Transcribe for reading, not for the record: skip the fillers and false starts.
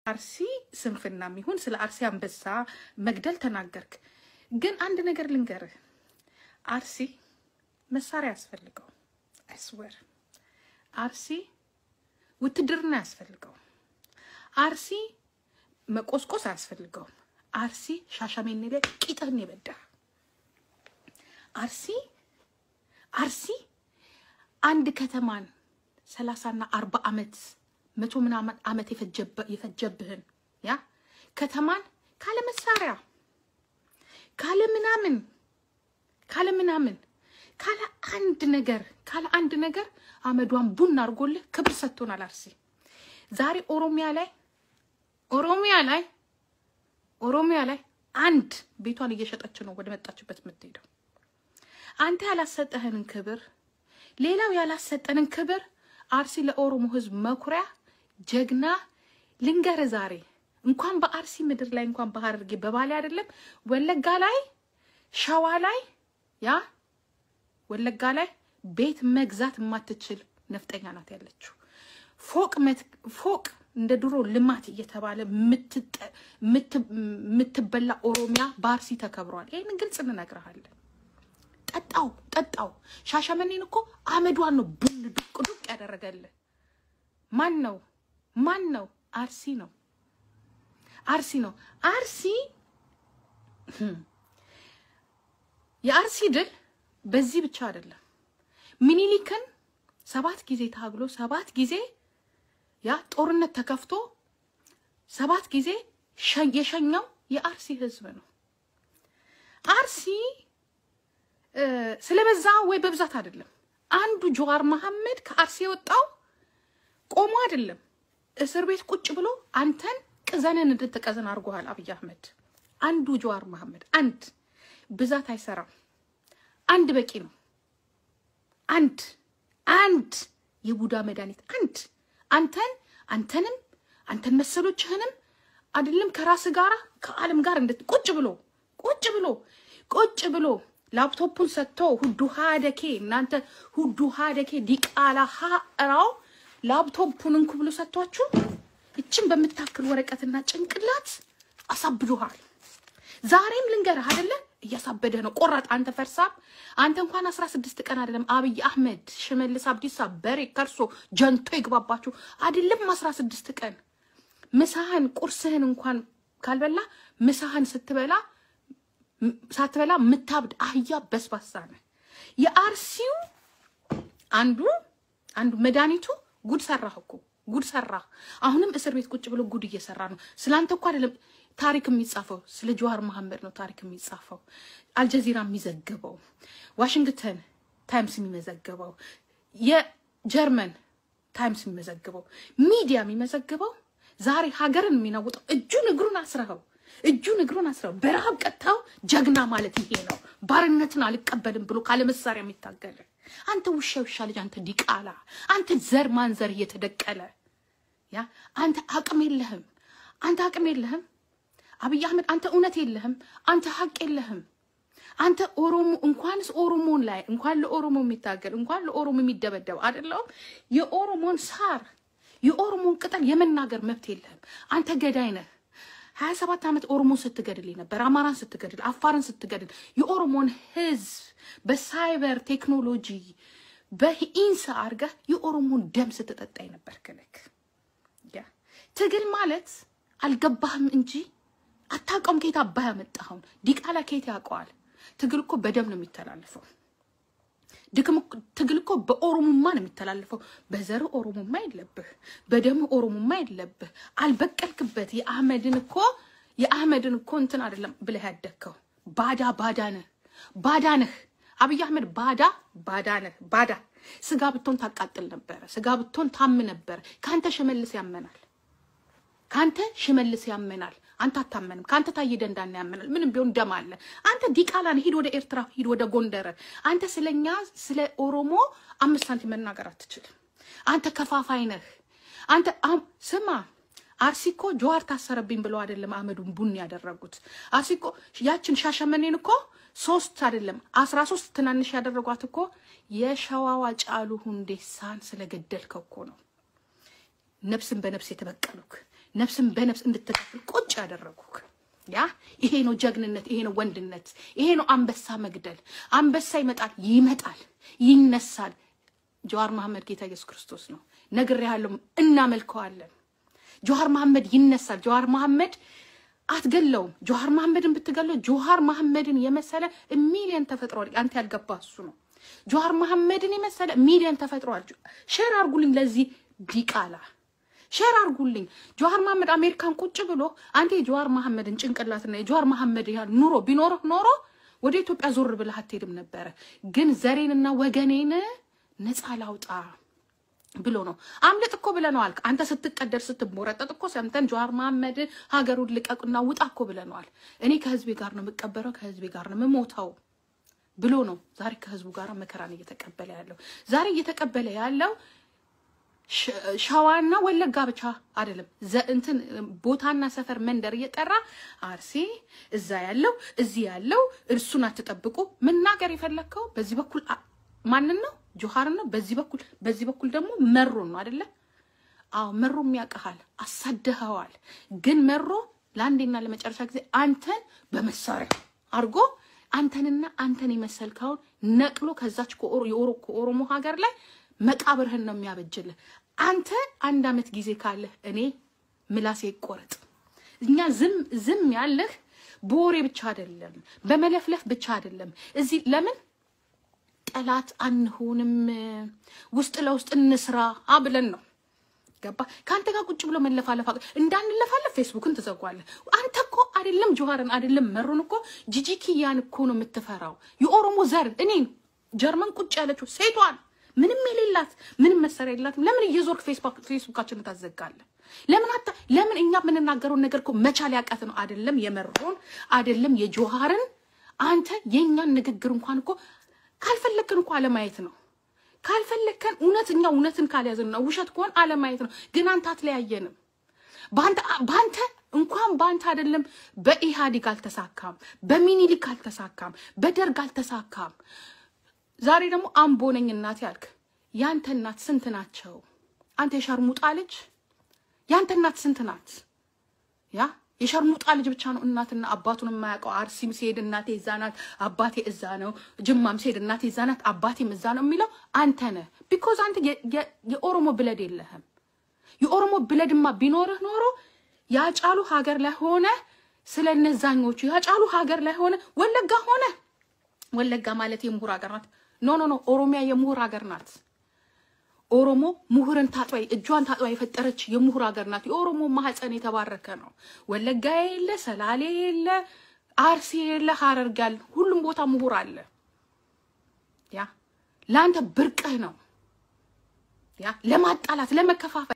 አርሲ ስንፍናም ይሁን ስለ አርሲ አንበሳ መግደል ተናገርክ ግን አንድ ነገር ልንገርህ አርሲ መሳሪያ ያስፈልገው አይስወር አርሲ ውትድርና ያስፈልገው አርሲ መቆስቆስ ያስፈልገው አርሲ ሻሻሜኔ ላይ ቂጥህን ይበዳ አርሲ አንድ ከተማን 30 እና 40 አመት 100 ምናምን አመት የፈጀብህን ያ ከተማን ካለ መሳሪያ ካለ ምናምን ካለ አንድ ነገር አመዷን ቡን አርጎልህ ክብር ሰጥቶናል አርሲ ዛሬ ኦሮሚያ ላይ አንድ ቤቷን እየሸጠች ነው ወደ መጣችበት የምትሄደው አንተ ያላሰጠህንን ክብር ሌላው ያላሰጠንን ክብር አርሲ ለኦሮሞ ህዝብ መኩሪያ ጀግና ልንገር ዛሬ እንኳን በአርሲ ምድር ላይ እንኳን በሐረርጌ በባሌ አይደለም ወለጋ ላይ ሸዋ ላይ ያ ወለጋ ላይ ቤት መግዛት ማትችል ነፍጠኛ ናት ያለችው ፎቅ እንደ ድሮ ልማት እየተባለ ምትበላ ኦሮሚያ በአርሲ ተከብሯል ይሄን ግልጽ እንነግርሃለን ጠጣው ሻሻመኔን እኮ አመዷን ነው ቡን ዱቅ ያደረገለ ማን ነው አርሲ ነው የአርሲ ድል በዚህ ብቻ አይደለም ሚኒሊክን 7 ጊዜ ታግሎ 7 ጊዜ ያ ጦርነት ተከፍቶ 7 ጊዜ የሸኘው የአርሲ ህዝብ ነው አርሲ ስለበዛ ወይ በብዛት አይደለም አንዱ ጀዋር መሐመድ ከአርሲ ወጣው ቆሞ አይደለም እስር ቤት ቁጭ ብሎ አንተን ቅዘነን እንድትቀዘን አርጓል አብይ አህመድ አንዱ ጀዋር መሐመድ አንድ ብዛት አይሰራም አንድ በቂ ነው አንድ የቡዳ መድኃኒት አንተን መሰሎችህንም አይደለም ከራስ ጋራ ከዓለም ጋር ቁጭ ብሎ ላፕቶፑን ሰጥቶ ሁዱ ሃደኬ እናንተ ሁዱ ሃደኬ ዲቃላ ሃራው ላፕቶፑን እንኩ ብሎ ሰጥቷችሁ እቺን በመታከል ወረቀትና ጭንቅላት አሳብዱሃል ዛሬም ልንገርህ አይደለ እያሳበደ ነው ቆራጥ አንተ ፈርሳም አንተ እንኳን 16 ቀን አይደለም አብይ አህመድ ሽመልስ አብዲሳ በሬ ከርሶ ጀንቶ ይግባባችሁ አይደለም 16 ቀን ምሳህን ቁርስህን እንኳን ካልበላ ምሳህን ሳትበላ ምታብድ አህያ በስባሳነ የአርሲው አንዱ መድኃኒቱ ጉድ ሰራህ አሁንም እስር ቤት ቁጭ ብሎ ጉድ እየሰራ ነው ስላንተ እኮ አይደለም ታሪክ የሚጻፈው ስለ ጀዋር መሐመድ ነው ታሪክ የሚጻፈው አልጀዚራ የሚዘግበው ዋሽንግተን ታይምስ የሚመዘግበው የጀርመን ታይምስ የሚመዘግበው ሚዲያ የሚመዘግበው ዛሬ ሀገርን የሚናወጣው እጁን እግሩን አስረው በረሃብ ቀጣው ጀግና ማለት ይሄ ነው ባርነትን አልቀበልም ብሎ ካለ መሳሪያ የሚታገል አንተ ውሻ ልጅ አንተ ዲቃላ አንተ ዘር ማንዘር እየተደቀለ ያ አንተ አቅም የለህም አብይ አህመድ አንተ እውነት የለህም አንተ ሀቅ የለህም አንተ ኦሮሞ እንኳንስ ኦሮሞን ላይ እንኳን ለኦሮሞ የሚታገል እንኳን ለኦሮሞ የሚደበደብ አይደለም የኦሮሞን ሳር የኦሮሞን ቅጠል የመናገር መብት የለህም አንተ ገዳይ ነህ 27 አመት ኦሮሞ ስትገድል ነበር አማራን ስትገድል አፋርን ስትገድል የኦሮሞን ህዝብ በሳይበር ቴክኖሎጂ በኢንሳ አርጋ የኦሮሞን ደም ስትጠጣይ ነበር ከለክ ያ ትግል ማለት አልገባህም እንጂ አታውቀውም ከየት አባህ ያመጣው ዲቃላ ከየት ያውቀዋል ትግል እኮ በደም ነው የሚተላለፈው ትግል እኮ በኦሮሞማ ነው የሚተላለፈው በዘር ኦሮሞማ ይለብህ በደም ኦሮሞማ ይለብህ አልበቀልክበት የአህመድን እኮ እንትን አይደለም ብለህ ያደከው ባዳ ነህ አብይ አህመድ ባዳ ስጋ ብቶን ታቃጥል ነበር ስጋ ብቶን ታም ነበር ካንተ ሽመልስ ያመናል አንተ አታመንም ካንተ ታይደ እንዳና ያመናል ምንም ቢሆን ደም አለ አንተ ዲቃላን ሂድ ወደ ኤርትራ ሂድ ወደ ጎንደር አንተ ስለኛ ስለ ኦሮሞ 5 ሳንቲም መናገር አትችልም አንተ ከፋፋይ ነህ አንተ ስማ አርሲኮ ጀዋር ታሰረብኝ ብለው አይደለም አህመዱን ቡን ያደረጉት አርሲኮ ያችን ሻሸመኔን እኮ 3 አይደለም 13 ትናንሽ ያደረጓት እኮ የሸዋዋ ጫሉ ሁንዴሳን ስለገደልከው እኮ ነው ነፍስን በነፍስ የተበቀሉክ ነፍስን በነፍስ እንድትከፍል ቁጭ ያደረጉክ ያ ይሄ ነው ጀግንነት ይሄ ነው ወንድነት ይሄ ነው አንበሳ መግደል አንበሳ ይመጣል ይነሳል ጀዋር መሐመድ ጌታ ኢየሱስ ክርስቶስ ነው ነግሬሃለሁ እናመልከዋለን ጀዋር መሐመድ ይነሳል ጀዋር መሐመድ አትገለውም ጀዋር መሐመድን ብትገለው ጀዋር መሐመድን የመሰለ ሚሊዮን ተፈጥሯል አንተ ያልገባ እሱ ነው ጀዋር መሐመድን የመሰለ ሚሊዮን ተፈጥሯል ሼር አርጉልኝ ለዚህ ዲቃላ ሼር አርጉልኝ ጀዋር መሐመድ አሜሪካን ቁጭ ብሎ አንተ ጀዋር መሐመድን ጭንቅላትና ጀዋር መሐመድ ያ ኑሮ ቢኖር ወደ ኢትዮጵያ ዞር ብለህ አትሄድም ነበር ግን ዘሬንና ወገኔን ነፃ ላውጣ ብሎ ነው አምልጥ እኮ ብለናል አንተ ስትቀደር ስትሞረጠጥ እኮ ሰምተን ጀዋር መሐመድ ሀገሩን ልቀቅና ውጣ እኮ ብለናል እኔ ከህዝቤ ጋር ነው መቀበረው ከህዝቤ ጋር ነው መሞታው ብሎ ነው ዛሬ ከህዝቡ ጋር መከራን እየተቀበለ ያለው ዛሬ እየተቀበለ ያለው ሻዋና ወለጋ ብቻ አይደለም እንትን ቦታና ሰፈር መንደር እየጠራ አርሲ እዛ ያለው እዚህ ያለው እርሱን አትጠብቁ መናገር ይፈልከው በዚህ በኩል ማንን ነው ጆሃር ነው በዚህ በኩል ደግሞ መሮ ነው አይደለ አው መሮ የሚያቀሃል አሳደሃዋል ግን መሮ ላንዴና ለመጨረሻ ጊዜ አንተን በመሳሪያ አርጎ አንተንና አንተን ይመሰልካው ነቅሎ ከዛች ከኦሮሞ ሀገር ላይ መቃብርህን ነው የሚያበጅልህ አንተ አንድ አመት ጊዜ ካለ እኔ ምላሴ ይቆረጥ እኛ ዝም ያለህ ቦሬ ብቻ አይደለም በመለፍለፍ ብቻ አይደለም እዚህ ለምን ጠላት አንሆንም ውስጥ ለውስጥ እንስራ አብለን ነው ገባ ካንተ ጋር ቁጭ ብሎ መለፋለፋ እንዳንለፋለፍ ፌስቡክን ተዘጓለህ አንተ እኮ አይደለም ጆሃርን አይደለም መሩን እኮ ጂጂኪያን እኮ ነው የምትፈራው የኦሮሞ ዘር እኔን ጀርመን ቁጭ ያለችው ሴቷን ምንም የሌላት ምንም መሰሪያ የላት ለምን እየዞርክ ፌስቡካችንን ታዘጋለህ ለምን እኛ ምንናገረው ነገር እኮ መቻል ያቃት ነው አይደለም የመሩን አይደለም የጆሃርን አንተ የኛን ንግግር እንኳን እኮ ካልፈለከን እኮ አለማየት ነው ካልፈለከን እውነትን ካልያዘን ነው ውሸት ኮን አለማየት ነው ግን አንተ አትለያየንም ባንተ እንኳን ባንተ አይደለም በኢሃዲግ አልተሳካም በሚኒሊክ አልተሳካም በደርግ አልተሳካም ዛሬ ደግሞ አምቦነኝ እናት ያልክ ያንተ እናት ስንት ናቸው አንተ የሸርሙጣ ልጅ ያንተ እናት ስንት ናት ያ የሸርሙጣ ልጅ ብቻ ነው እናትና አባቱን የማያውቀው አርሲም ሲሄድ እናቴ እዛ ናት አባቴ እዛ ነው ጅማም ሲሄድ እናቴ እዛ ናት አባቴም እዛ ነው የሚለው አንተ ነህ because አንተ የኦሮሞ ብለድ የለህም የኦሮሞ ብለድማ ቢኖርህ ኖሮ ያጫሉ ሀገር ላይ ሆነ ስለነዛኞቹ ያጫሉ ሀገር ላይ ሆነ ወለጋ ማለት የምሁር ሀገር ናት ኖ ኦሮሚያ የምሁር ሀገር ናት ኦሮሞ ምሁርን ታጥዋይ እጇን ታጥዋይ የፈጠረች የምሁር ሀገር ናት የኦሮሞ ማህፀን የተባረከ ነው ወለጋ የለ ሰላሌ የለ አርሲ የለ ሐረርጋል ሁሉም ቦታ ምሁር አለ ያ ላንተ ብርቅህ ነው ያ ለማጣላት ለመከፋፈል